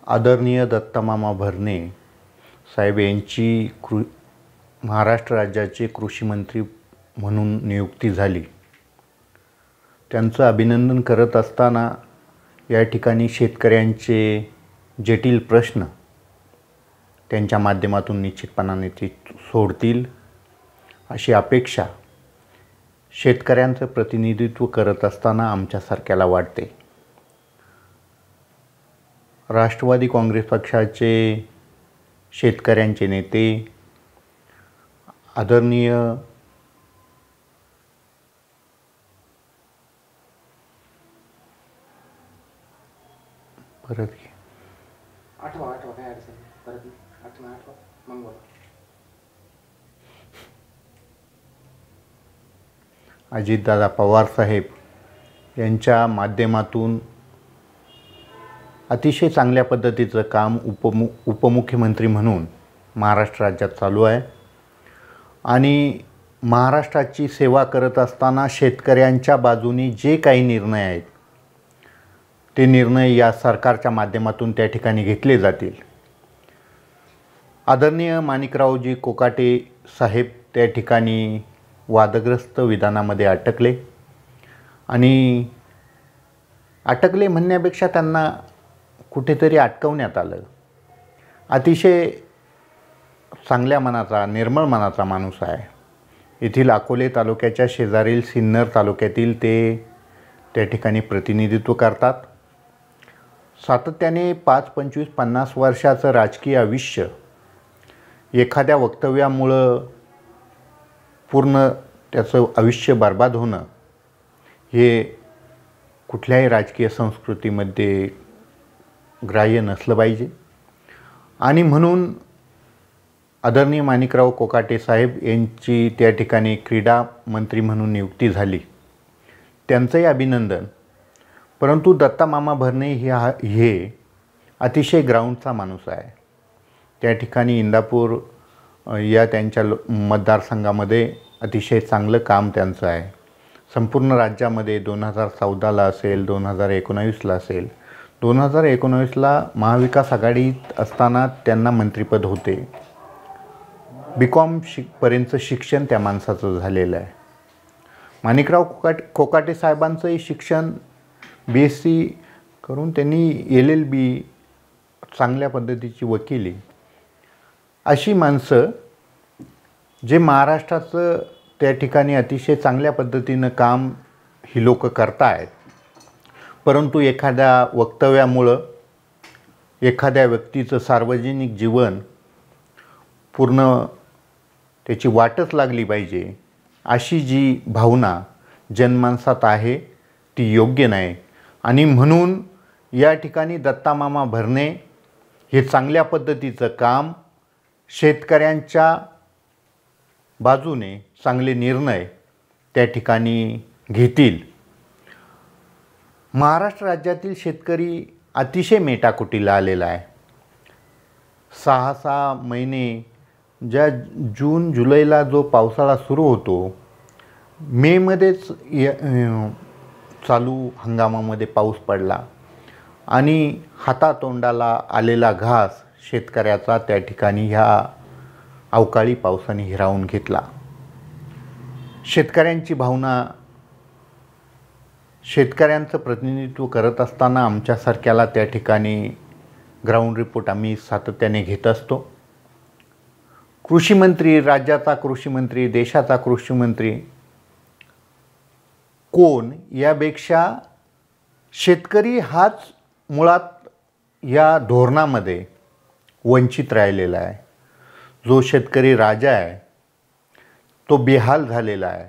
आदरणीय दत्तामामा भरणे साहेब यांची महाराष्ट्र राज्याचे कृषी मंत्री म्हणून नियुक्ती झाली। त्यांचं अभिनंदन करत असताना या ठिकाणी शेतकऱ्यांचे जटिल प्रश्न त्यांच्या माध्यमातून निश्चितपणाने ते सोडतील अशी अपेक्षा शेतकऱ्यांचं प्रतिनिधित्व करत असताना आमच्यासारख्याला वाटते। राष्ट्रवादी काँग्रेस पक्षाचे शेतकऱ्यांचे नेते आदरणीय अजितदादा पवार साहेब यांच्या माध्यमातून अतिशय चांगल्या पद्धतीचं काम उपमुख्यमंत्री म्हणून महाराष्ट्र राज्यात चालू आहे आणि महाराष्ट्राची सेवा करत असताना शेतकऱ्यांच्या बाजूने जे काही निर्णय आहेत ते निर्णय या सरकारच्या माध्यमातून त्या ठिकाणी घेतले जातील। आदरणीय माणिकरावजी कोकाटे साहेब त्या ठिकाणी वादग्रस्त विधानामध्ये अटकले आणि अटकले म्हणण्यापेक्षा त्यांना कुठेतरी अटकवण्यात आलं। अतिशय चांगल्या मनाचा निर्मळ मनाचा माणूस आहे। येथील अकोले तालुक्याच्या शेजारील सिन्नर तालुक्यातील ते त्या ठिकाणी प्रतिनिधित्व करतात। सातत्याने 5, 25, 50 वर्षाचं राजकीय आयुष्य एखाद्या वक्तव्यामुळं पूर्ण त्याचं आयुष्य बर्बाद होणं हे कुठल्याही राजकीय संस्कृतीमध्ये ग्राह्य नसलं पाहिजे आणि म्हणून आदरणीय माणिकराव कोकाटे साहेब यांची त्या ठिकाणी क्रीडा मंत्री म्हणून नियुक्ती झाली। त्यांचंही अभिनंदन। परंतु दत्तामामा भरणे हे अतिशय ग्राउंडचा माणूस आहे। त्या ठिकाणी इंदापूर या त्यांच्या मतदारसंघामध्ये अतिशय चांगलं काम त्यांचं आहे। संपूर्ण राज्यामध्ये 2014ला असेल, 2019ला असेल, 2019ला महाविकास आघाडीत असताना त्यांना मंत्रिपद होते। BCom पर्यंतचं शिक्षण त्या माणसाचं झालेलं आहे। माणिकराव कोकाटे साहेबांचंही शिक्षण BSc करून त्यांनी LLB चांगल्या पद्धतीची वकिली अशी माणसं जे महाराष्ट्राचं त्या ठिकाणी अतिशय चांगल्या पद्धतीनं काम ही लोक करतायत। परंतु एखाद्या वक्तव्यामुळं एखाद्या व्यक्तीचं सार्वजनिक जीवन पूर्ण त्याची वाटच लागली पाहिजे अशी जी भावना जनमानसात आहे ती योग्य नाही आणि म्हणून या ठिकाणी दत्तामामा भरणे हे चांगल्या पद्धतीचं काम शेतकऱ्यांच्या बाजूने चांगले निर्णय त्या ठिकाणी घेतील। महाराष्ट्र राज्यातील शेतकरी अतिशय मेटाकुटीला आलेला आहे। 6 महिने ज्या जून जुलैला जो पावसाळा सुरू होतो, मेमध्येच चालू हंगामामध्ये पाऊस पडला आणि हातातोंडाला आलेला घास शेतकऱ्याचा त्या ठिकाणी ह्या अवकाळी पावसाने हिरावून घेतला। शेतकऱ्यांची भावना शेतकऱ्यांचं प्रतिनिधित्व करत असताना आमच्यासारख्याला त्या ठिकाणी ग्राउंड रिपोर्ट आम्ही सातत्याने घेत असतो। कृषी मंत्री, राज्याचा कृषी मंत्री, देशाचा कृषी मंत्री कोण यापेक्षा शेतकरी हाच मुळात या धोरणामध्ये वंचित राहिलेला आहे। जो शेतकरी राजा आहे तो बेहाल झालेला आहे।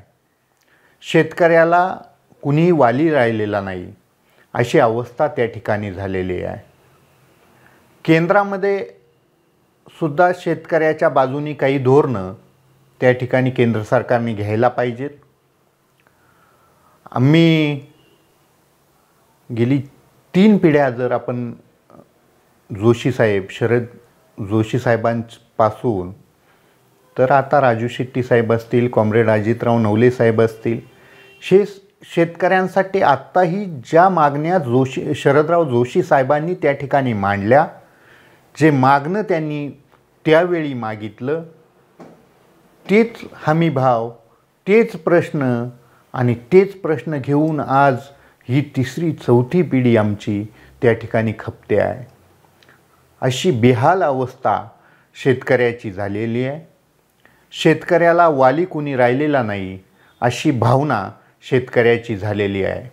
शेतकऱ्याला कुणीही वाली राहिलेला नाही अशी अवस्था त्या ठिकाणी झालेली आहे। केंद्रामध्ये सुद्धा शेतकऱ्याच्या बाजूनी काही धोरणं त्या ठिकाणी केंद्र सरकारने घ्यायला पाहिजेत। आम्ही गेली 3 पिढ्या जर आपण जोशी साहेब, शरद जोशी साहेबांपासून तर आता राजू शेट्टी साहेब असतील, कॉम्रेड अजितराव नवले साहेब असतील, शेतकऱ्यांसाठी आत्ताही ज्या मागण्या शरदराव जोशी साहेबांनी त्या ठिकाणी मांडल्या जे मागणं त्यांनी त्यावेळी मागितलं तेच हमीभाव, तेच प्रश्न आणि तेच प्रश्न घेऊन आज ही तिसरी चौथी पिढी आमची त्या ठिकाणी खपते आहे. अशी बेहाल अवस्था शेतकऱ्याची झालेली आहे. शेतकऱ्याला वाली कुणी राहिलेला नाही अशी भावना शेतकऱ्याची झालेली आहे.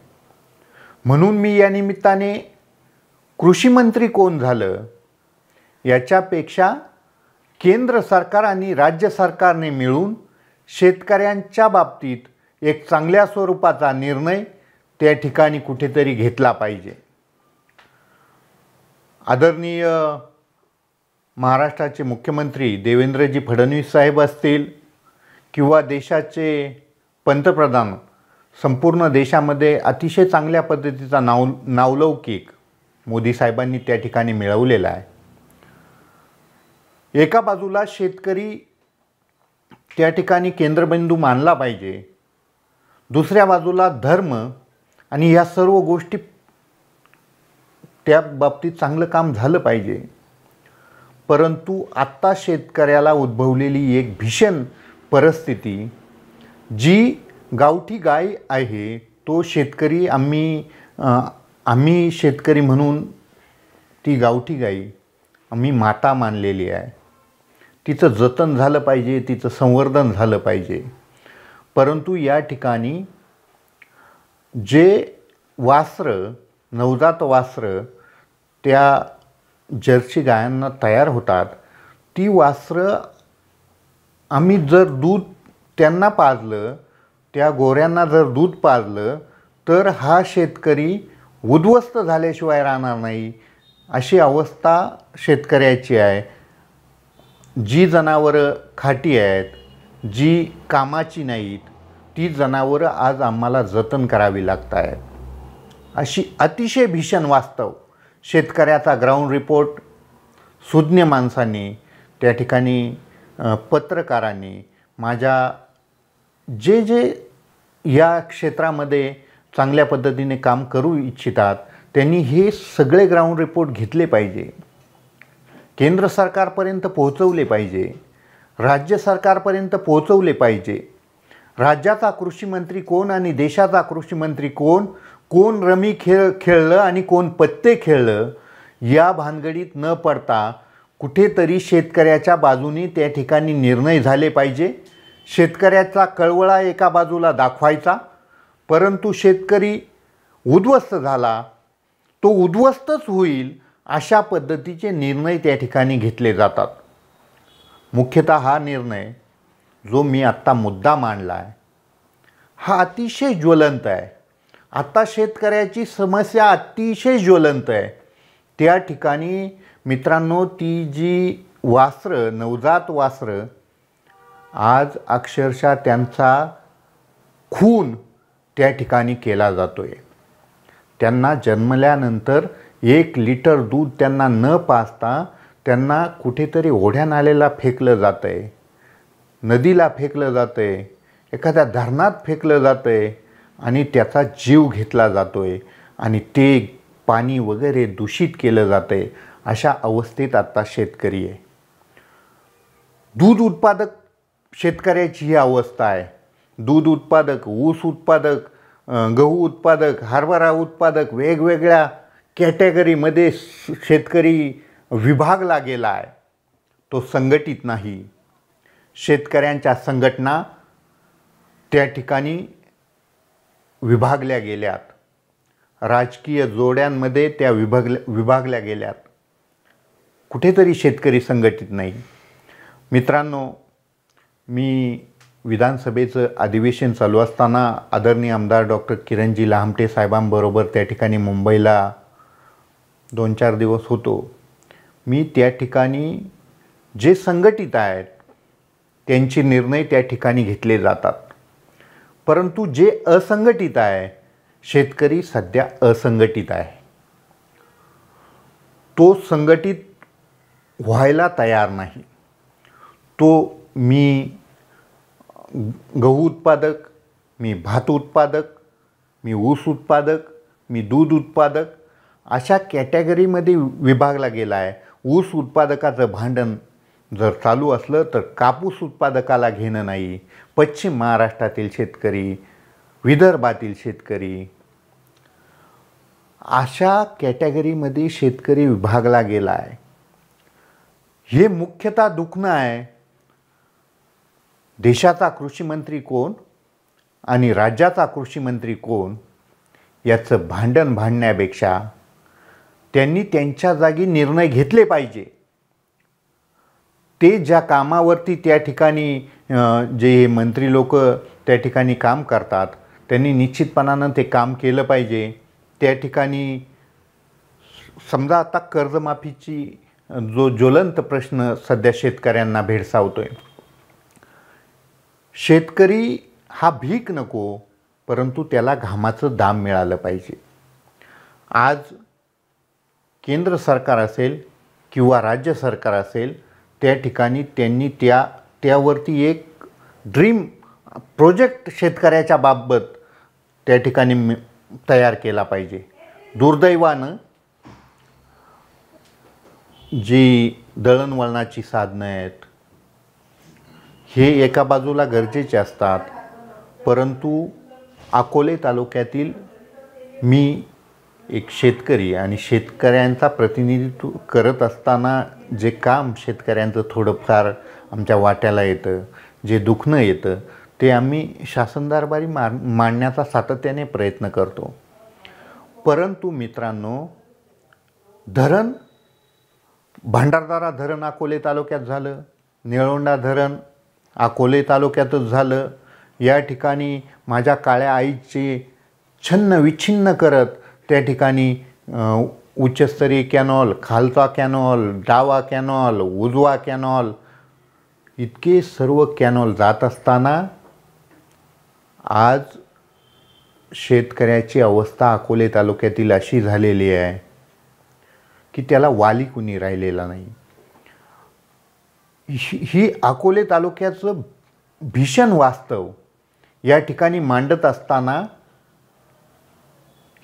म्हणून मी या निमित्ताने कृषी मंत्री कोण झालं याच्यापेक्षा केंद्र सरकार आणि राज्य सरकारने मिळून शेतकऱ्यांच्या बाबतीत एक चांगल्या स्वरूपाचा निर्णय त्या ठिकाणी कुठेतरी घेतला पाहिजे. आदरणीय महाराष्ट्राचे मुख्यमंत्री देवेंद्रजी फडणवीस साहेब असतील किंवा देशाचे पंतप्रधान संपूर्ण देशामध्ये अतिशय चांगल्या पद्धतीचा नावलौकिक मोदी साहेबांनी त्या ठिकाणी मिळवलेला आहे. एका बाजूला शेतकरी त्या ठिकाणी केंद्रबिंदू मानला पाहिजे, दुसऱ्या बाजूला धर्म आणि या सर्व गोष्टी त्या बाबतीत चांगलं काम झालं पाहिजे. परंतु आत्ता शेतकऱ्याला उद्भवलेली एक भीषण परिस्थिती, जी गावठी गाय आहे तो शेतकरी आम्ही शेतकरी म्हणून ती गावठी गाई आम्ही माता मानलेली आहे. तिचं जतन झालं पाहिजे, तिचं संवर्धन झालं पाहिजे. परंतु या ठिकाणी जे वासरं, नवजात वासरं त्या जर्सी गायांना तयार होतात, ती वासरं आम्ही जर दूध त्यांना पाजलं, त्या गोऱ्यांना जर दूध पाजलं तर हा शेतकरी उद्ध्वस्त झाल्याशिवाय राहणार नाही अशी अवस्था शेतकऱ्याची आहे. जी जनावरं खाटी आहेत, जी कामाची नाहीत, ती जनावरं आज आम्हाला जतन करावी लागत आहेत. अशी अतिशय भीषण वास्तव शेतकऱ्याचा ग्राउंड रिपोर्ट सुज्ञ माणसांनी त्या ठिकाणी पत्रकारांनी माझ्या जे या क्षेत्रामध्ये चांगल्या पद्धतीने काम करू इच्छितात त्यांनी हे सगळे ग्राउंड रिपोर्ट घेतले पाहिजे, केंद्र सरकारपर्यंत पोहोचवले पाहिजे, राज्य सरकारपर्यंत पोहोचवले पाहिजे. राज्याचा कृषी मंत्री कोण आणि देशाचा कृषी मंत्री कोण, कोण रमी खेळलं आणि कोण पत्ते खेळलं या भानगडीत न पडता कुठेतरी शेतकऱ्याच्या बाजूने त्या ठिकाणी निर्णय झाले पाहिजे. शेतकऱ्याचा कळवळा एका बाजूला दाखवायचा, परंतु शेतकरी उद्ध्वस्त झाला, तो उद्ध्वस्तच होईल अशा पद्धतीचे निर्णय त्या ठिकाणी घेतले जातात. मुख्यतः हा निर्णय जो मी आत्ता मुद्दा मांडला आहे हा अतिशय ज्वलंत आहे. आत्ता शेतकऱ्याची समस्या अतिशय ज्वलंत आहे. त्या ठिकाणी मित्रांनो, ती जी वासरं, नवजात वासरं, आज अक्षरशः त्यांचा खून त्या ठिकाणी केला जातो आहे. त्यांना जन्मल्यानंतर 1 लिटर दूध त्यांना न पाजता त्यांना कुठेतरी ओढ्या नाल्याला फेकलं जातं आहे, नदीला फेकलं जातं आहे, एखाद्या धरणात फेकलं जातं आहे आणि त्याचा जीव घेतला जातो आहे आणि ते पाणी वगैरे दूषित केलं जातं आहे. अशा अवस्थेत आत्ता शेतकरी आहे. दूध उत्पादक शेतकऱ्याची ही अवस्था आहे. दूध उत्पादक, ऊस उत्पादक, गहू उत्पादक, हरभरा उत्पादक, वेगवेगळ्या कॅटेगरीमध्ये शेतकरी विभागला गेला आहे. तो संघटित नाही. शेतकऱ्यांच्या संघटना त्या ठिकाणी विभागल्या गेल्यात, राजकीय जोड्यांमध्ये त्या विभागल्या गेल्यात. कुठेतरी शेतकरी संघटित नाही. मित्रांनो, मी विधानसभेचं अधिवेशन चालू असताना आदरणीय आमदार डॉक्टर किरणजी लहामटे साहेबांबरोबर त्या ठिकाणी मुंबईला 2-4 दिवस होतो. मी त्या ठिकाणी जे संघटित आहेत त्यांचे निर्णय त्या ठिकाणी घेतले जातात, परंतु जे असंघटित आहे, शेतकरी सध्या असंघटित आहे, तो संघटित व्हायला तयार नाही. तो मी गहू उत्पादक, मी भात उत्पादक, मी ऊस उत्पादक, मी दूध उत्पादक अशा कॅटेगरीमध्ये विभागला गेला आहे. ऊस उत्पादकाचं भांडण जर चालू असलं तर कापूस उत्पादकाला घेणं नाही. पश्चिम महाराष्ट्रातील शेतकरी, विदर्भातील शेतकरी, अशा कॅटेगरीमध्ये शेतकरी विभागला गेला आहे. हे मुख्यतः दुखणं आहे. देशाचा कृषी मंत्री कोण आणि राज्याचा कृषी मंत्री कोण याचं भांडण भांडण्यापेक्षा त्यांनी त्यांच्या जागी निर्णय घेतले पाहिजे. ते ज्या कामावरती त्या ठिकाणी जे मंत्री लोक त्या ठिकाणी काम करतात त्यांनी निश्चितपणानं ते काम केलं पाहिजे. त्या ठिकाणी समजा आता कर्जमाफीची जो ज्वलंत प्रश्न सध्या शेतकऱ्यांना भेडसावतोय. शेतकरी हा भीक नको, परंतु त्याला घामाचं दाम मिळालं पाहिजे. आज केंद्र सरकार असेल किंवा राज्य सरकार असेल त्या ठिकाणी त्यांनी त्यावरती एक ड्रीम प्रोजेक्ट शेतकऱ्याच्या बाबत त्या ठिकाणी तयार केला पाहिजे. दुर्दैवानं जी दळणवळणाची साधनं आहेत हे एका बाजूला गरजेचे असतात, परंतु अकोले तालुक्यातील मी एक शेतकरी आणि शेतकऱ्यांचा प्रतिनिधित्व करत असताना जे काम शेतकऱ्यांचं थोडंफार आमच्या वाट्याला येतं, जे दुखणं येतं ते आम्ही शासन दरबारी मांडण्याचा सातत्याने प्रयत्न करतो. परंतु मित्रांनो, धरण भंडारदरा धरण अकोले तालुक्यात झालं, निळवंडा धरण अकोले तालुक्यातच झालं. या ठिकाणी माझ्या काळ्या आईचे छन्न विच्छिन्न करत त्या ठिकाणी उच्चस्तरीय कॅनॉल, खालचा कॅनॉल, डावा कॅनॉल, उजवा कॅनॉल इतके सर्व कॅनॉल जात असताना आज शेतकऱ्याची अवस्था अकोले तालुक्यातील अशी झालेली आहे की त्याला वाली कुणी राहिलेला नाही. ही अकोले तालुक्याचं भीषण वास्तव या ठिकाणी मांडत असताना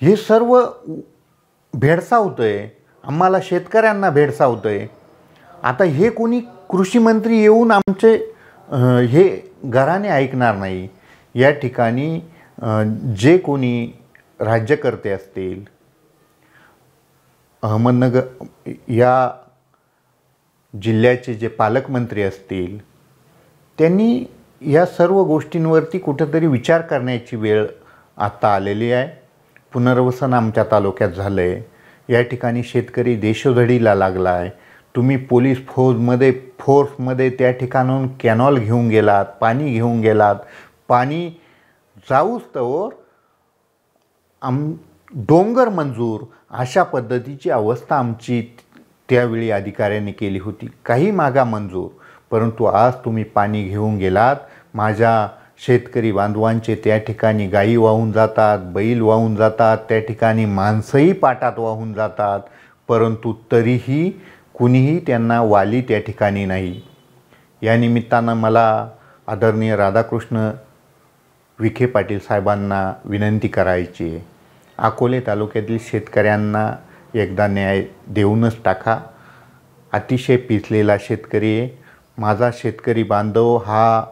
हे सर्व भेडसावतंय, आम्हाला शेतकऱ्यांना भेडसावतंय. आता हे कोणी कृषी मंत्री येऊन आमचे हे घराने ऐकणार नाही. या ठिकाणी जे कोणी राज्यकर्ते असतील, अहमदनगर या जिल्ह्याचे जे पालकमंत्री असतील, त्यांनी या सर्व गोष्टींवरती कुठंतरी विचार करण्याची वेळ आता आलेली आहे. पुनर्वसन आमच्या तालुक्यात झालं आहे. या ठिकाणी शेतकरी देशोधडीला लागला आहे. तुम्ही पोलीस फोर्समध्ये त्या ठिकाणाहून कॅनॉल घेऊन गेलात, पाणी घेऊन गेलात, पाणी जाऊच तोवर डोंगर मंजूर अशा पद्धतीची अवस्था आमची त्यावेळी अधिकाऱ्यांनी केली होती. काही मागा मंजूर, परंतु आज तुम्ही पाणी घेऊन गेलात. माझ्या शेतकरी बांधवांचे त्या ठिकाणी गायी वाहून जातात, बैल वाहून जातात, त्या ठिकाणी माणसंही पाटात वाहून जातात, परंतु तरीही कुणीही त्यांना वाली त्या ठिकाणी नाही. या निमित्तानं मला आदरणीय राधाकृष्ण विखे पाटील साहेबांना विनंती करायची आहे, अकोले तालुक्यातील शेतकऱ्यांना एकदा न्याय देऊनच टाका. अतिशय पिचलेला शेतकरी आहे. माझा शेतकरी बांधव हा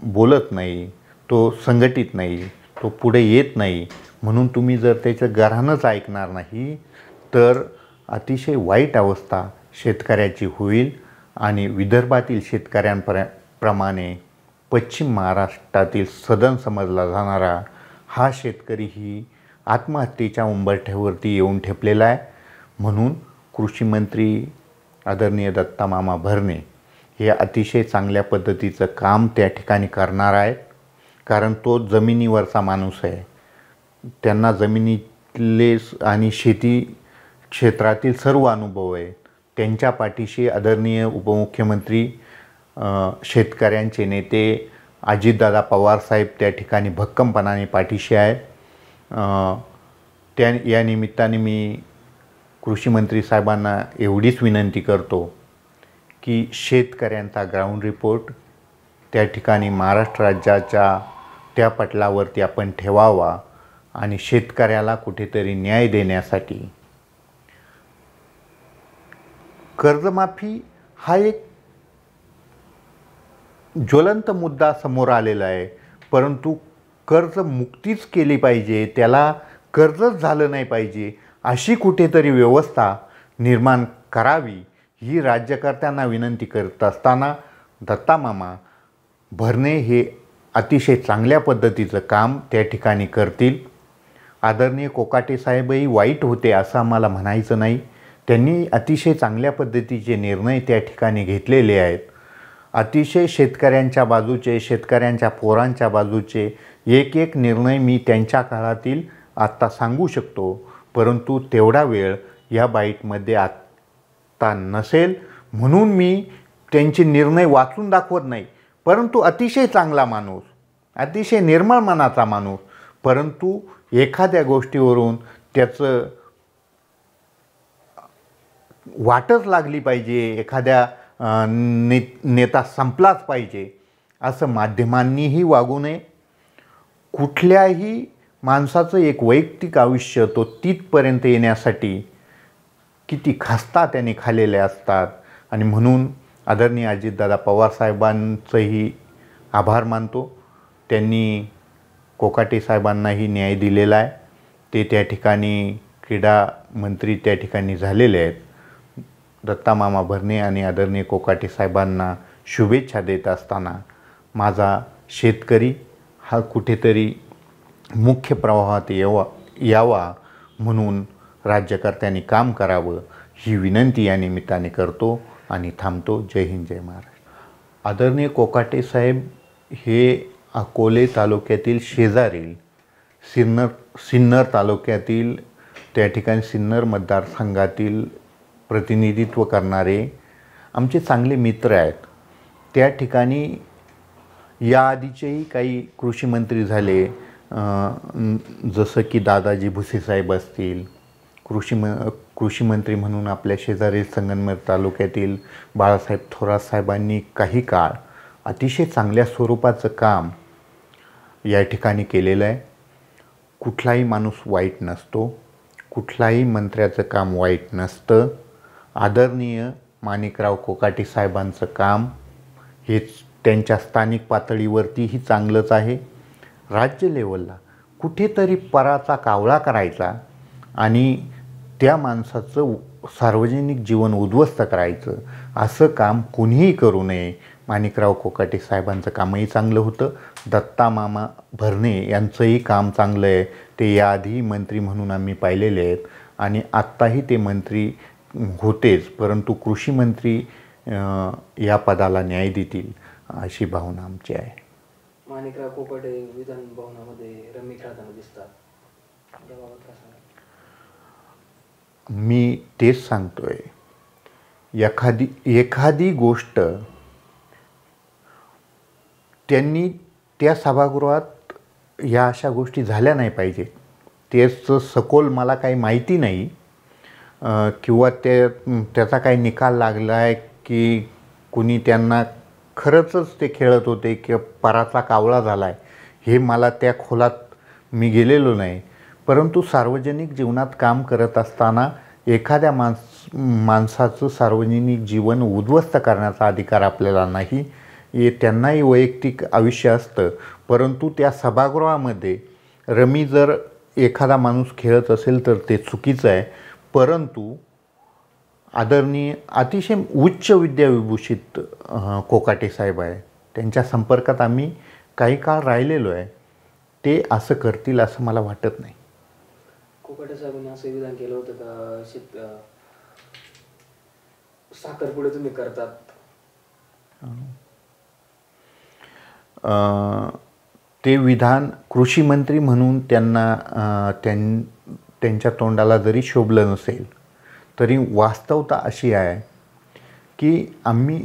बोलत नाही, तो संघटित नाही, तो पुढे येत नाही. म्हणून तुम्ही जर त्याचं गाऱ्हाणच ऐकणार नाही तर अतिशय वाईट अवस्था शेतकऱ्याची होईल. आणि विदर्भातील शेतकऱ्यांप्रमाणे पश्चिम महाराष्ट्रातील सदन समजला जाणारा हा शेतकरीही आत्महत्येच्या उंबरठ्यावरती येऊन ठेपलेला आहे. म्हणून कृषी मंत्री आदरणीय दत्तामामा भरणे हे अतिशय चांगल्या पद्धतीचं काम त्या ठिकाणी करणार आहेत, कारण तो जमिनीवरचा माणूस आहे. त्यांना जमिनीतले आणि शेती क्षेत्रातील सर्व अनुभव आहेत. त्यांच्या पाठीशी आदरणीय उपमुख्यमंत्री शेतकऱ्यांचे नेते अजितदादा पवारसाहेब त्या ठिकाणी भक्कमपणाने पाठीशी आहेत. या निमित्ताने मी कृषी मंत्री साहेबांना एवढीच विनंती करतो की शेतकऱ्यांचा ग्राउंड रिपोर्ट त्या ठिकाणी महाराष्ट्र राज्याच्या त्या पटलावरती आपण ठेवावा आणि शेतकऱ्याला कुठेतरी न्याय देण्यासाठी कर्जमाफी हा एक ज्वलंत मुद्दा समोर आलेला आहे, परंतु कर्जमुक्तीच केली पाहिजे, त्याला कर्जच झालं नाही पाहिजे, अशी कुठेतरी व्यवस्था निर्माण करावी ही राज्यकर्त्यांना विनंती करत असताना दत्तामामा भरणे हे अतिशय चांगल्या पद्धतीचं काम त्या ठिकाणी करतील. आदरणीय कोकाटे साहेबही वाईट होते असं आम्हाला म्हणायचं नाही. त्यांनी अतिशय चांगल्या पद्धतीचे निर्णय त्या ठिकाणी घेतलेले आहेत. अतिशय शेतकऱ्यांच्या बाजूचे, शेतकऱ्यांच्या पोरांच्या बाजूचे एक एक निर्णय मी त्यांच्या काळातील आत्ता सांगू शकतो, परंतु तेवढा वेळ या बाईटमध्ये आत्ता नसेल, म्हणून मी त्यांचे निर्णय वाचून दाखवत नाही. परंतु अतिशय चांगला माणूस, अतिशय निर्मळ मनाचा माणूस, परंतु एखाद्या गोष्टीवरून त्याचं वाटच लागली पाहिजे, एखाद्या नेता संपलाच पाहिजे असं माध्यमांनीही वागू नये. कुठल्याही माणसाचं एक वैयक्तिक आयुष्य तो तिथपर्यंत येण्यासाठी किती खस्ता त्यांनी खाल्लेले असतात. आणि म्हणून आदरणीय अजितदादा पवारसाहेबांचंही आभार मानतो. त्यांनी कोकाटे साहेबांनाही न्याय दिलेला आहे. ते त्या ठिकाणी क्रीडा मंत्री त्या ठिकाणी झालेले आहेत. दत्तामामा भरणे आणि आदरणीय कोकाटे साहेबांना शुभेच्छा देत असताना माझा शेतकरी हा कुठेतरी मुख्य प्रवाहात यावा म्हणून राज्यकर्त्यांनी काम करावं ही विनंती या निमित्ताने करतो आणि थांबतो. जय हिंद, जय महाराष्ट्र. आदरणीय कोकाटे साहेब हे अकोले तालुक्यातील शेजारील सिन्नर तालुक्यातील त्या ठिकाणी सिन्नर मतदारसंघातील प्रतिनिधित्व करणारे आमचे चांगले मित्र आहेत. त्या ठिकाणी याआधीचेही काही कृषी मंत्री झाले, जसं की दादाजी भुसेसाहेब असतील. कृषी मंत्री म्हणून आपल्या शेजारी संगमनेर तालुक्यातील बाळासाहेब थोरात साहेबांनी काही काळ अतिशय चांगल्या स्वरूपाचं काम या ठिकाणी केलेलं आहे. कुठलाही माणूस वाईट नसतो, कुठलाही मंत्र्याचं काम वाईट नसतं. आदरणीय माणिकराव कोकाटे साहेबांचं काम हेच त्यांच्या स्थानिक पातळीवरतीही चांगलंच आहे. राज्य लेवलला कुठेतरी पराचा कावळा करायचा आणि त्या माणसाचं सार्वजनिक जीवन उद्ध्वस्त करायचं असं काम कुणीही करू नये. माणिकराव कोकाटे साहेबांचं कामही चांगलं होतं. दत्तामामा भरणे यांचंही काम चांगलं आहे. ते याआधी मंत्री म्हणून आम्ही पाहिलेले आहेत आणि आत्ताही ते मंत्री होतेच, परंतु कृषी मंत्री या पदाला न्याय देतील अशी भावना आमची आहे. माणिकराव कोकाटे विधान भवनामध्ये रमी खेळताना दिसतात, मी तेच सांगतोय, एखादी गोष्ट त्यांनी त्या सभागृहात या अशा गोष्टी झाल्या नाही पाहिजेत. तेच सखोल मला काही माहिती नाही किंवा त्याचा काही निकाल लागला आहे की कुणी त्यांना खरंच ते खेळत होते की पराचा कावळा झाला आहे, हे मला त्या खोलात मी गेलेलो नाही. परंतु सार्वजनिक जीवनात काम करत असताना एखाद्या माणसाचं सार्वजनिक जीवन उद्ध्वस्त करण्याचा अधिकार आपल्याला नाही. त्यांनाही वैयक्तिक आयुष्य असतं, परंतु त्या सभागृहामध्ये रमी जर एखादा माणूस खेळत असेल तर ते चुकीचं आहे. परंतु आदरणीय अतिशय उच्च विद्याविभूषित कोकाटे साहेब आहे, त्यांच्या संपर्कात आम्ही काही काळ राहिलेलो आहे. ते असं करतील असं मला वाटत नाही. कोकाटे साहेबांनी असं विधान केलं होतं का साखरपुडे तुम्ही करतात? ते विधान कृषी मंत्री म्हणून त्यांना त्यांच्या तोंडाला जरी शोभलं नसेल तरी वास्तवता अशी आहे की आम्ही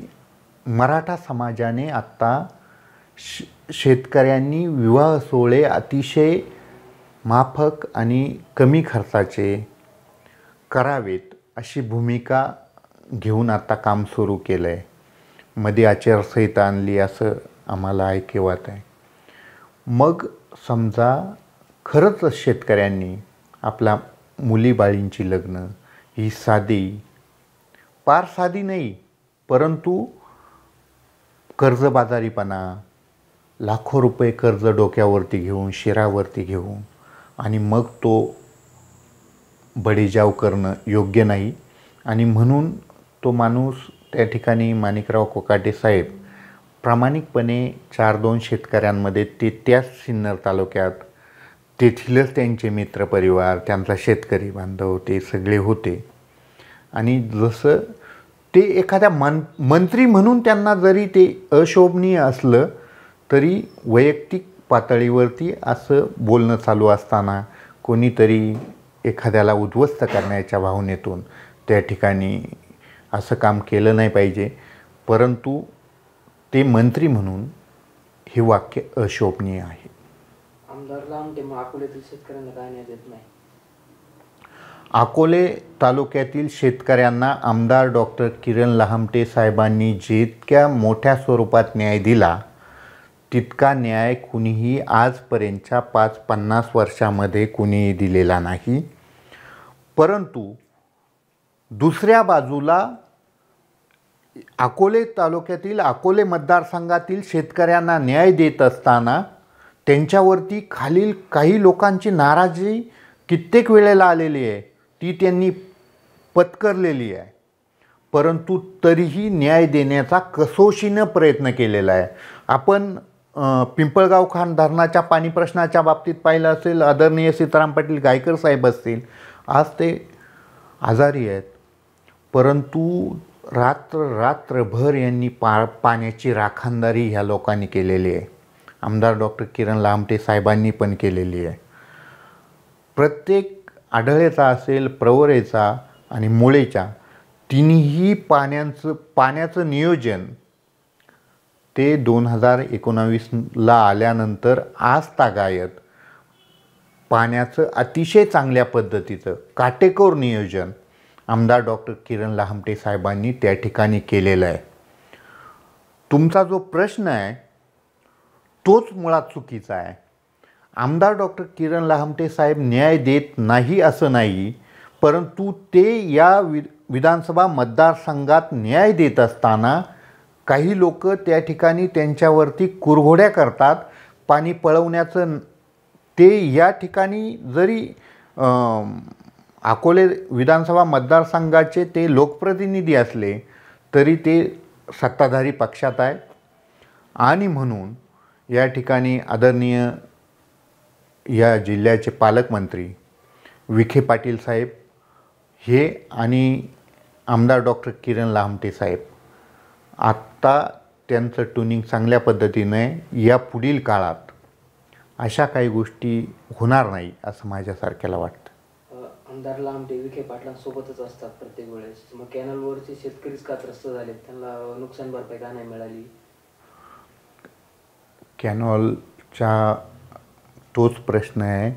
मराठा समाजाने आत्ता शेतकऱ्यांनी विवाह सोहळे अतिशय माफक आणि कमी खर्चाचे करावेत अशी भूमिका घेऊन आता काम सुरू केलं आहे. मध्ये आचारसंहिता आणली असं आम्हाला ऐकिवात आहे. मग समजा खरंच शेतकऱ्यांनी आपल्या मुलीबाळींची लग्न ही साधी फार साधी नाही, परंतु कर्जबाजारीपणा, लाखो रुपये कर्ज डोक्यावरती घेऊन, शिरावरती घेऊन आणि मग तो बडेजाव करणं योग्य नाही. आणि म्हणून तो माणूस त्या ठिकाणी माणिकराव कोकाटे साहेब प्रामाणिकपणे 4-2 शेतकऱ्यांमध्ये, ते त्याच सिन्नर तालुक्यात, तेथीलच त्यांचे मित्रपरिवार, त्यांचा शेतकरी बांधव ते सगळे होते. आणि जसं ते एखाद्या मंत्री म्हणून त्यांना जरी ते अशोभनीय असलं तरी वैयक्तिक पातळीवरती असं बोलणं चालू असताना कोणीतरी एखाद्याला उद्ध्वस्त करण्याच्या भावनेतून त्या ठिकाणी असं काम केलं नाही पाहिजे. परंतु ते मंत्री म्हणून हे वाक्य अशोभनीय आहे. आमदार लामटे मग अकोल्यातील शेतकऱ्यांना काय न्याय देत नाही? अकोले तालुक्यातील शेतकऱ्यांना आमदार डॉक्टर किरण लहामटे साहेबांनी जितक्या मोठ्या स्वरूपात न्याय दिला तितका न्याय कुणीही आजपर्यंतच्या 50 वर्षामध्ये कुणीही दिलेला नाही. परंतु दुसऱ्या बाजूला अकोले तालुक्यातील, अकोले मतदारसंघातील शेतकऱ्यांना न्याय देत असताना त्यांच्यावरती खालील काही लोकांची नाराजी कित्येक वेळेला आलेली आहे, ती त्यांनी पत्करलेली आहे. परंतु तरीही न्याय देण्याचा कसोशीनं प्रयत्न केलेला आहे. आपण पिंपळगाव खान धरणाच्या पाणी प्रश्नाच्या बाबतीत पाहिलं असेल, आदरणीय सीताराम पाटील गायकर साहेब असतील, आज ते आजारी आहेत, परंतु रात्रभर यांनी पाण्याची राखणदारी ह्या लोकांनी केलेली आहे. आमदार डॉक्टर किरण लहामटे साहेबांनी पण केलेली आहे. प्रत्येक आढळेचा असेल, प्रवरेचा आणि मुळेच्या तिन्ही पाण्याचं नियोजन ते 2019ला आल्यानंतर आजतागायत पाण्याचं अतिशय चांगल्या पद्धतीचं काटेकोर नियोजन आमदार डॉक्टर किरण लहामटे साहेबांनी त्या ठिकाणी केलेलं आहे. तुमचा जो प्रश्न आहे तोच मुळात चुकीचा आहे. आमदार डॉक्टर किरण लहामटे साहेब न्याय देत नाही असं नाही, परंतु ते या विधानसभा मतदारसंघात न्याय देत असताना काही लोक त्या ठिकाणी त्यांच्यावरती कुरघोड्या करतात. पाणी पळवण्याचं ते या ठिकाणी जरी अकोले विधानसभा मतदारसंघाचे ते लोकप्रतिनिधी असले तरी ते सत्ताधारी पक्षात आहे. आणि म्हणून या ठिकाणी आदरणीय या जिल्ह्याचे पालकमंत्री विखे पाटील साहेब हे आणि आमदार डॉक्टर किरण लहामटे साहेब आत्ता त्यांचं ट्युनिंग चांगल्या पद्धतीने या पुढील काळात अशा काही गोष्टी होणार नाही असं माझ्यासारख्याला वाटतं. आमदार लामटे विखे पाटलांसोबतच असतात प्रत्येक वेळेस, मग कॅनलवरचे शेतकरीच का त्रस्त झालेत, त्यांना नुकसान भरपाई का नाही मिळाली? कॅनॉलचा तोच प्रश्न आहे.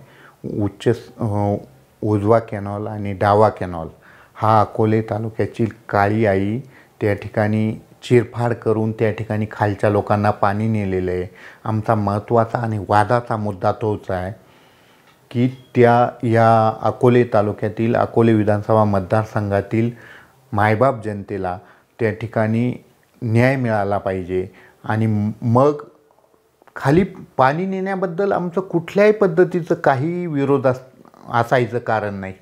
उजवा कॅनॉल आणि डावा कॅनॉल हा अकोले तालुक्याची काळी आई त्या ठिकाणी चिरफाड करून त्या ठिकाणी खालच्या लोकांना पाणी नेलेलं आहे. आमचा महत्त्वाचा आणि वादाचा मुद्दा तोच आहे की या अकोले तालुक्यातील, अकोले विधानसभा मतदारसंघातील मायबाप जनतेला त्या ठिकाणी न्याय मिळाला पाहिजे. आणि मग खाली पाणी नेण्याबद्दल आमचं कुठल्याही पद्धतीचं काही विरोध असायचं कारण नाही.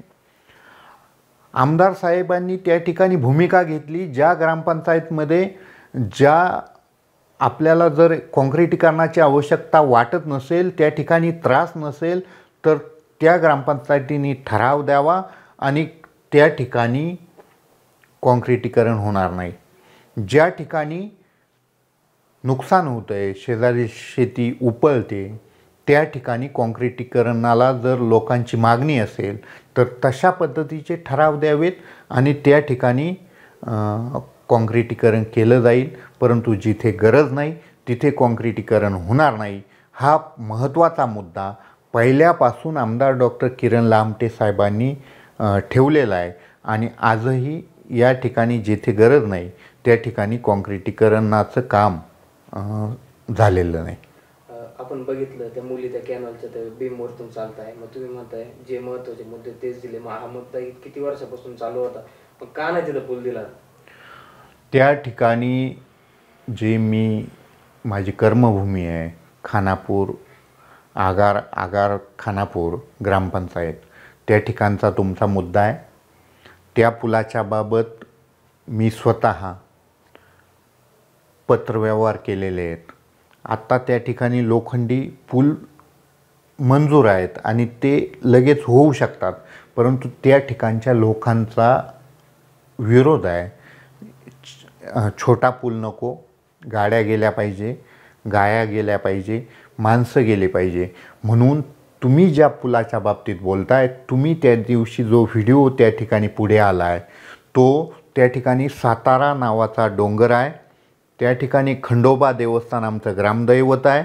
आमदार साहेबांनी त्या ठिकाणी भूमिका घेतली. ज्या ग्रामपंचायतमध्ये ज्या आपल्याला जर काँक्रिटीकरणाची आवश्यकता वाटत नसेल, त्या ठिकाणी त्रास नसेल, तर त्या ग्रामपंचायतींनी ठराव द्यावा आणि त्या ठिकाणी काँक्रिटीकरण होणार नाही. ज्या ठिकाणी नुकसान होतं आहे, शेजारी शेती उपळते, त्या ठिकाणी काँक्रिटीकरणाला जर लोकांची मागणी असेल तर तशा पद्धतीचे ठराव द्यावेत आणि त्या ठिकाणी काँक्रिटीकरण केलं जाईल. परंतु जिथे गरज नाही तिथे काँक्रिटीकरण होणार नाही. हा महत्त्वाचा मुद्दा पहिल्यापासून आमदार डॉक्टर किरण लहामटे साहेबांनी ठेवलेला आहे. आणि आजही या ठिकाणी जिथे गरज नाही त्या ठिकाणी काँक्रिटीकरणाचं काम झालेलं नाही. आपण बघितलं त्या मुली त्या कॅनॉलच्या त्या बीमवरतून चालत आहे, मग तुम्ही म्हणताय जे महत्त्वाचे मुद्दे तेच दिले, मग हा मुद्दा किती वर्षापासून चालू होता, मग का नाही तिथं पूल दिला? त्या ठिकाणी जे माझी कर्मभूमी आहे, खानापूर आगार खानापूर ग्रामपंचायत, त्या ठिकाणचा तुमचा मुद्दा आहे. त्या पुलाच्या बाबत मी स्वतः पत्रव्यवहार केलेले आहेत. आत्ता त्या ठिकाणी लोखंडी पूल मंजूर आहेत आणि ते लगेच होऊ शकतात, परंतु त्या ठिकाणच्या लोकांचा विरोध आहे. छोटा पूल नको, गाड्या गेल्या पाहिजे, गाया गेल्या पाहिजे, माणसं गेले पाहिजे. म्हणून तुम्ही ज्या पुलाच्या बाबतीत बोलताय, तुम्ही त्या दिवशी जो व्हिडिओ त्या ठिकाणी पुढे आला आहे, तो त्या ठिकाणी सातारा नावाचा डोंगर आहे. त्या ठिकाणी खंडोबा देवस्थान आमचं ग्रामदैवत आहे.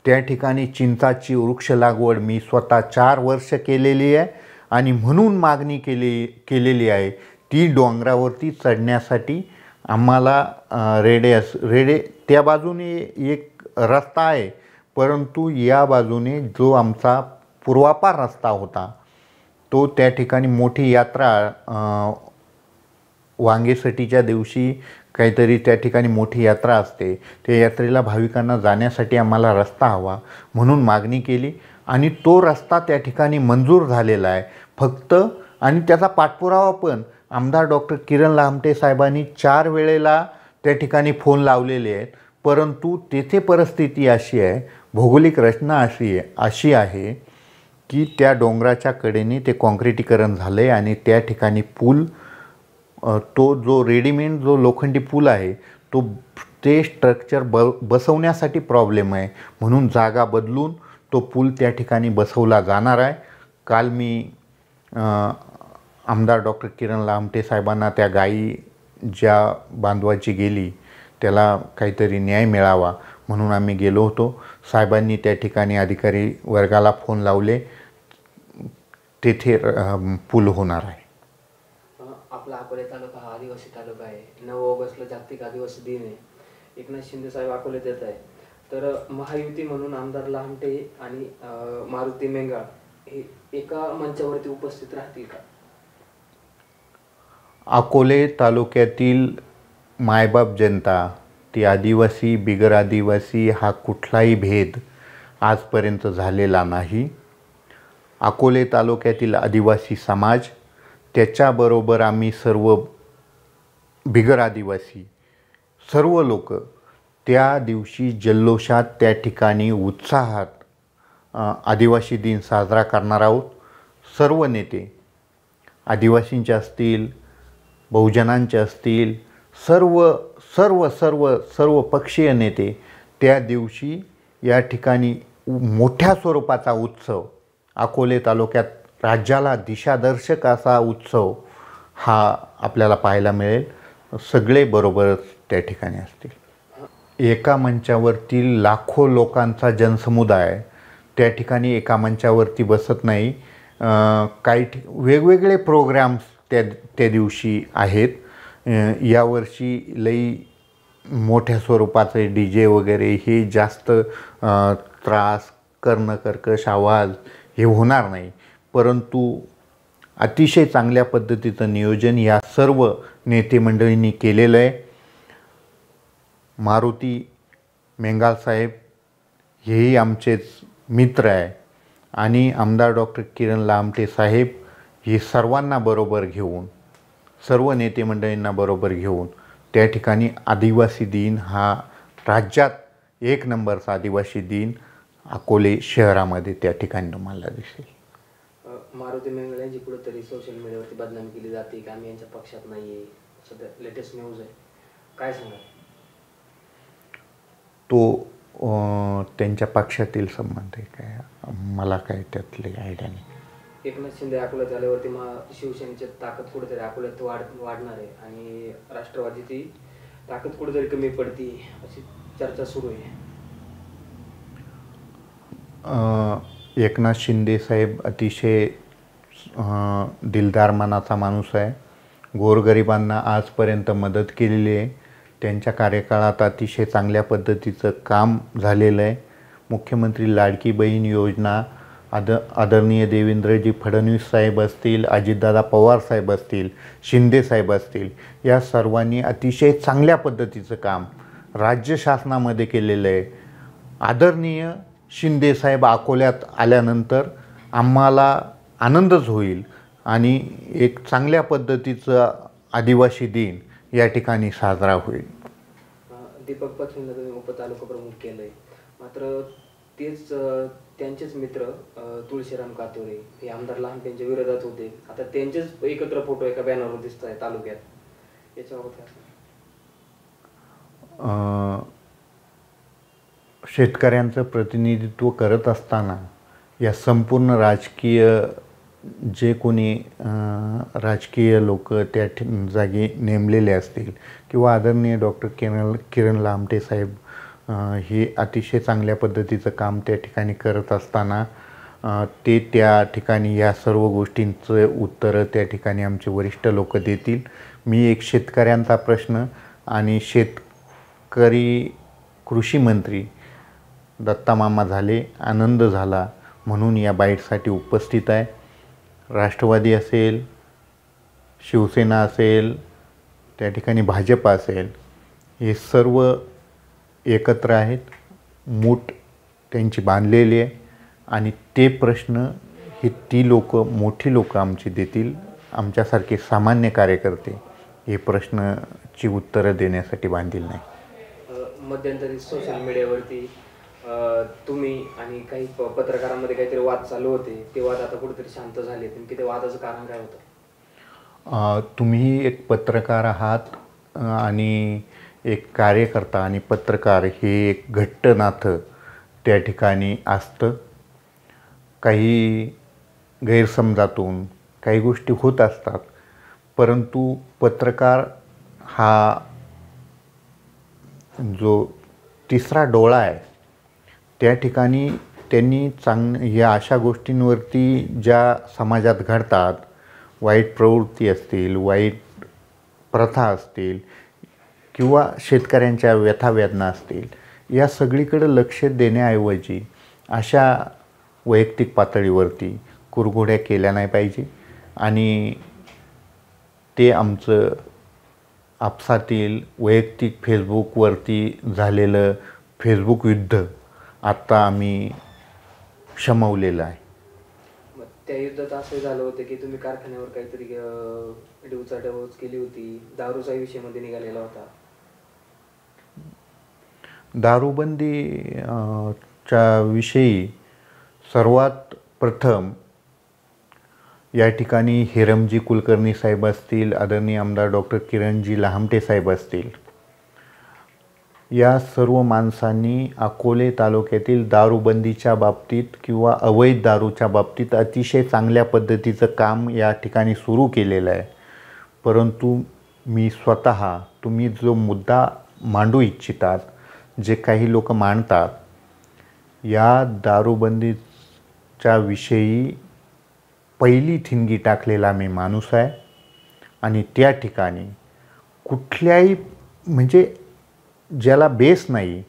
त्या ठिकाणी चिंचाची वृक्ष लागवड मी स्वतः 4 वर्ष केलेली आहे आणि म्हणून मागणी केलेली आहे. ती डोंगरावरती चढण्यासाठी आम्हाला रेडे त्या बाजूने एक रस्ता आहे, परंतु या बाजूने जो आमचा पूर्वापार रस्ता होता, तो त्या ठिकाणी मोठी यात्रा वांगेसटीच्या दिवशी काहीतरी त्या ठिकाणी मोठी यात्रा असते. त्या यात्रेला भाविकांना जाण्यासाठी आम्हाला रस्ता हवा म्हणून मागणी केली आणि तो रस्ता त्या ठिकाणी मंजूर झालेला आहे फक्त. आणि त्याचा पाठपुरावा पण आमदार डॉक्टर किरण लहामटे साहेबांनी 4 वेळेला त्या ठिकाणी फोन लावलेले आहेत, परंतु तेथे परिस्थिती अशी आहे, भौगोलिक रचना अशी आहे की त्या डोंगराच्या कडेने ते काँक्रिटीकरण झालं आहे आणि त्या ठिकाणी पूल, तो जो रेडीमेड जो लोखंडी पूल आहे, ते स्ट्रक्चर बसवण्यासाठी प्रॉब्लेम आहे. म्हणून जागा बदलून तो पूल त्या ठिकाणी बसवला जाणार आहे. काल मी आमदार डॉक्टर किरण लहामटे साहेबांना त्या गाई ज्या बांधवाची गेली त्याला काहीतरी न्याय मिळावा म्हणून आम्ही गेलो होतो. साहेबांनी त्या ठिकाणी अधिकारी वर्गाला फोन लावले, तेथे पूल होणार आहे. आपला अकोले तालुका हा आदिवासी तालुका आहे. 9 ऑगस्टला जागतिक आदिवासी दिन आहे. एकनाथ शिंदे साहेब अकोल्यात येत आहे, तर महायुती म्हणून आमदार लहामटे आणि मारुती मेंगाळ हे एका मंचावरती उपस्थित राहतील का? अकोले तालुक्यातील मायबाप जनता, ती आदिवासी बिगर आदिवासी हा कुठलाही भेद आजपर्यंत झालेला नाही. अकोले तालुक्यातील आदिवासी समाज, त्याच्याबरोबर आम्ही सर्व बिगर आदिवासी सर्व लोक त्या दिवशी जल्लोषात त्या ठिकाणी उत्साहात आदिवासी दिन साजरा करणार आहोत. सर्व नेते आदिवासींचे असतील, बहुजनांचे असतील, सर्व पक्षीय नेते त्या दिवशी या ठिकाणी मोठ्या स्वरूपाचा उत्सव, अकोले तालुक्यात राज्याला दिशादर्शक असा उत्सव हा आपल्याला पाहायला मिळेल. सगळे बरोबरच त्या ठिकाणी असतील. एका मंचावरती लाखो लोकांचा जनसमुदाय त्या ठिकाणी एका मंचावरती बसत नाही. काही वेगवेगळे प्रोग्राम्स त्या दिवशी आहेत. यावर्षी लई मोठ्या स्वरूपाचे DJ वगैरे हे जास्त त्रास, कर्कश आवाज हे होणार नाही, परंतु अतिशय चांगल्या पद्धतीचं नियोजन या सर्व नेते मंडळींनी केलेलं आहे. मारुती मेंगाळ साहेब हेही आमचेच मित्र आहे आणि आमदार डॉक्टर किरण लहामटे साहेब हे सर्वांना बरोबर घेऊन, सर्व नेते मंडळींना बरोबर घेऊन त्या ठिकाणी आदिवासी दिन हा राज्यात 1 नंबरचा आदिवासी दिन अकोले शहरामध्ये त्या ठिकाणी तुम्हाला दिसेल. मारुती मेंगाळ यांची कुठेतरी सोशल मीडियावरती बदनामी केली जाते की आम्ही यांच्या पक्षात नाही आहे, सध्या लेटेस्ट न्यूज आहे, काय सांगा? तो त्यांच्या पक्षातील संबंध आहे काय, मला काय त्यातली आयडिया नाही. एकनाथ शिंदे अकोल्यात आल्यावरती शिवसेनेची ताकद कुठेतरी अकोल्यात वाढणार आहे आणि राष्ट्रवादीची ताकद कुठेतरी कमी पडती अशी चर्चा सुरू आहे. एकनाथ शिंदे साहेब अतिशय दिलदार मनाचा माणूस आहे. गोरगरिबांना आजपर्यंत मदत केलेली आहे. त्यांच्या कार्यकाळात अतिशय चांगल्या पद्धतीचं काम झालेलं आहे. मुख्यमंत्री लाडकी बहीण योजना आदरणीय देवेंद्रजी फडणवीस साहेब असतील, अजितदादा पवार साहेब असतील, शिंदे साहेब असतील, या सर्वांनी अतिशय चांगल्या पद्धतीचं काम राज्य शासनामध्ये केलेलं आहे. आदरणीय शिंदे साहेब अकोल्यात आल्यानंतर आम्हाला आनंदच होईल आणि एक चांगल्या पद्धतीचा आदिवासी दिन या ठिकाणी साजरा होईल. दीपक पत्नींना तुम्ही उपतालुका प्रमुख केलं आहे, मात्र तेच त्यांचेच मित्र तुळशीराम कातोरे हे आमदार लहानटेंच्या विरोधात होते. आता त्यांचेच एकत्र फोटो एका बॅनरवर दिसत आहे तालुक्यात, याच्याबाबत काय? शेतकऱ्यांचं प्रतिनिधित्व करत असताना या संपूर्ण राजकीय जे कोणी राजकीय लोक त्या जागी नेमलेले असतील किंवा आदरणीय डॉक्टर किरण लामटे साहेब हे अतिशय चांगल्या पद्धतीचं काम त्या ठिकाणी करत असताना ते त्या ठिकाणी या सर्व गोष्टींचं उत्तरं त्या ठिकाणी आमचे वरिष्ठ लोक देतील. मी एक शेतकऱ्यांचा प्रश्न आणि शेतकरी कृषी मंत्री दत्तामामा झाले, आनंद झाला म्हणून या बाईटसाठी उपस्थित आहे. राष्ट्रवादी असेल, शिवसेना असेल, त्या ठिकाणी भाजप असेल, हे सर्व एकत्र आहेत. मूठ त्यांची बांधलेली आहे आणि ते प्रश्न हे ती लोक मोठी लोक आमची देतील. आमच्यासारखे सामान्य कार्यकर्ते हे प्रश्नाची उत्तरं देण्यासाठी बांधील नाही. मध्यंतरी सोशल मीडियावरती तुम्ही आणि काही पत्रकारांमध्ये काहीतरी वाद चालू होते, ते वाद आता कुठेतरी शांत झाले. नेमके ते वादाचं कारण काय होतं? तुम्ही एक पत्रकार आहात आणि एक कार्यकर्ता आणि पत्रकार हे एक घट्ट नातं त्या ठिकाणी असतं. काही गैरसमजातून काही गोष्टी होत असतात, परंतु पत्रकार हा जो तिसरा डोळा आहे त्या ठिकाणी त्यांनी या अशा गोष्टींवरती ज्या समाजात घडतात, वाईट प्रवृत्ती असतील, वाईट प्रथा असतील किंवा शेतकऱ्यांच्या व्यथावेदना असतील, या सगळीकडे लक्ष देण्याऐवजी अशा वैयक्तिक पातळीवरती कुरघोड्या केल्या नाही पाहिजे. आणि ते आमचं आपसातील वैयक्तिक फेसबुकवरती झालेलं फेसबुक युद्ध आत्ता आम्ही शमवलेलं आहे. त्या युद्धात असं झालं होतं की तुम्ही कारखान्यावर काहीतरी डिवचाढवच केली होती, दारूचा विषयामध्ये निघालेला होता. दारूबंदी च्या विषयी सर्वात प्रथम या ठिकाणी हेरमजी कुलकर्णी साहेब असतील, आदरणीय आमदार डॉक्टर किरणजी लामटे साहेब असतील, या सर्व माणसांनी अकोले तालुक्यातील दारूबंदीच्या बाबतीत किंवा अवैध दारूच्या बाबतीत अतिशय चांगल्या पद्धतीचं काम या ठिकाणी सुरू केलेलं आहे. परंतु मी स्वतः तुम्ही जो मुद्दा मांडू इच्छितात, जे काही लोक मांडतात, या दारूबंदीच्या विषयी पहिली ठिणगी टाकलेला मी माणूस आहे आणि त्या ठिकाणी कुठल्याही म्हणजे ज्याला बेस नाही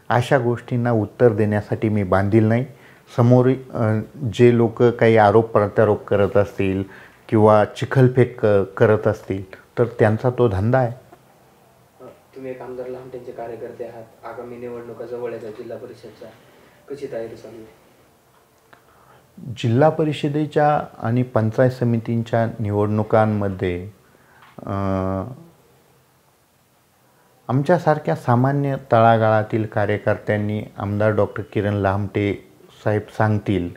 अशा गोष्टींना उत्तर देण्यासाठी मी बांधील नाही. समोर जे लोक काही आरोप प्रत्यारोप करत असतील किंवा चिखलफेक करत असतील तर त्यांचा तो धंदा आहे. तुम्ही एक आमदार लहानटेंचे कार्यकर्ते आहात, आगामी निवडणुका जवळ आहेत जिल्हा परिषदच्या, कशी तयारी चालू आहे? जिल्हा परिषदेच्या आणि पंचायत समितींच्या निवडणुकांमध्ये आमच्यासारख्या सामान्य तळागाळातील कार्यकर्त्यांनी आमदार डॉक्टर किरण लामटे साहेब सांगतील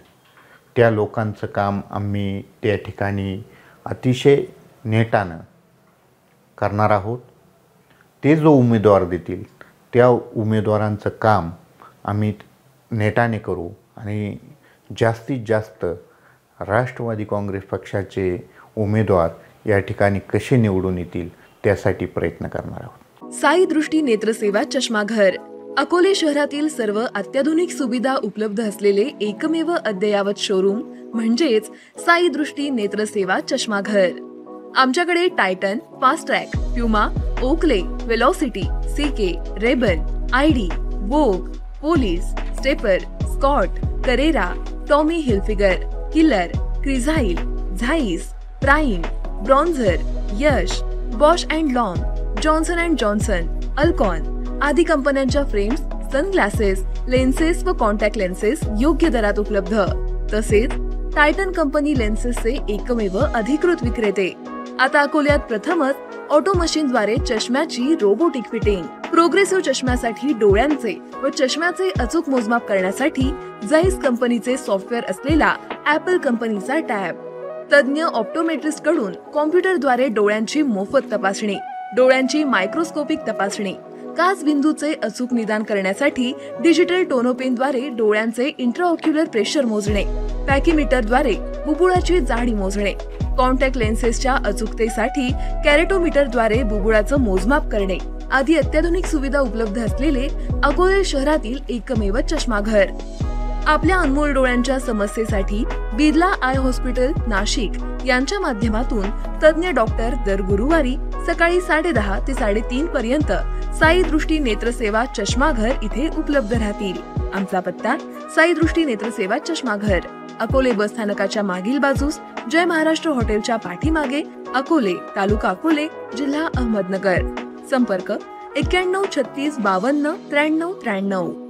त्या लोकांचं काम आम्ही त्या ठिकाणी अतिशय नेटानं करणार आहोत. ते जो उमेदवार देतील त्या उमेदवारांचं काम आम्ही नेटाने करू आणि जास्तीत जास्त राष्ट्रवादी काँग्रेस पक्षाचे उमेदवार या ठिकाणी कसे निवडून येतील त्यासाठी प्रयत्न करणार आहोत. साई दृष्टी नेत्रसेवा चष्माघर अकोले शहरातील सर्व अत्याधुनिक सुविधा उपलब्ध असलेले एकमेव अद्ययावत शोरूम म्हणजेच साई दृष्टी नेत्रसेवा चष्माघर. आमच्याकडे Titan, Fastrack, Puma, Oakley, Velocity, CK, Ray Ban, ID, Vogue, Police, Stepper, Scott, Carrera, Tommy Hilfiger, Killer, Crizal, Zeiss, Prime, Bronzer, Yash, Bausch and Lomb, Johnson and Johnson, Alcon आदी कंपन्यांच्या फ्रेम्स, सनग्लासेस, लेन्सेस व contact lenses योग्य दरात उपलब्ध. तसेच Titan company लेन्सेसचे एकमेव अधिकृत विक्रेते. आता अकोल्यात प्रथमच ऑटो मशीनद्वारे चष्म्याची रोबोटिक फिटिंग. प्रोग्रेसिव्ह चष्म्यासाठी डोळ्यांचे व चष्म्याचे अचूक मोजमाप करण्यासाठी जाईस कंपनीचे सॉफ्टवेअर असलेला ऍपल कंपनीचा टॅब. तज्ञ ऑप्टोमेट्रिस्ट कडून कॉम्प्युटरद्वारे डोळ्यांची मोफत तपासणी, डोळ्यांची मायक्रोस्कोपिक तपासणी, काच बिंदूचे अचूक निदान करण्यासाठी डिजिटल टोनोपेनद्वारे डोळ्यांचे इंट्राऑक्युलर प्रेशर मोजणे, पॅकीमीटरद्वारे बुबुळाची जाडी मोजणे, कॉन्टॅक्ट लेन्सेसच्या अचूकतेसाठी कॅरेटोमीटरद्वारे बुबुळाचं मोजमाप करणे आदी अत्याधुनिक सुविधा उपलब्ध असलेले अकोले शहरातील एकमेव चष्माघर. आपल्या अनमोल डोळ्यांच्या समस्येसाठी बिर्ला आय हॉस्पिटल नाशिक यांच्या माध्यमातून तज्ञ डॉक्टर दर गुरुवारी सकाळी 10:30 ते 3:30 पर्यंत साई दृष्टी नेत्रसेवा चष्माघर इथे उपलब्ध राहतील. आमचा पत्ता साई दृष्टी नेत्रसेवा चष्माघर, अकोले बस स्थानकाच्या मागील बाजूस, जय महाराष्ट्र हॉटेलच्या पाठीमागे, अकोले, तालुका अकोले, जिल्हा अहमदनगर. संपर्क 91 36 52 93 93.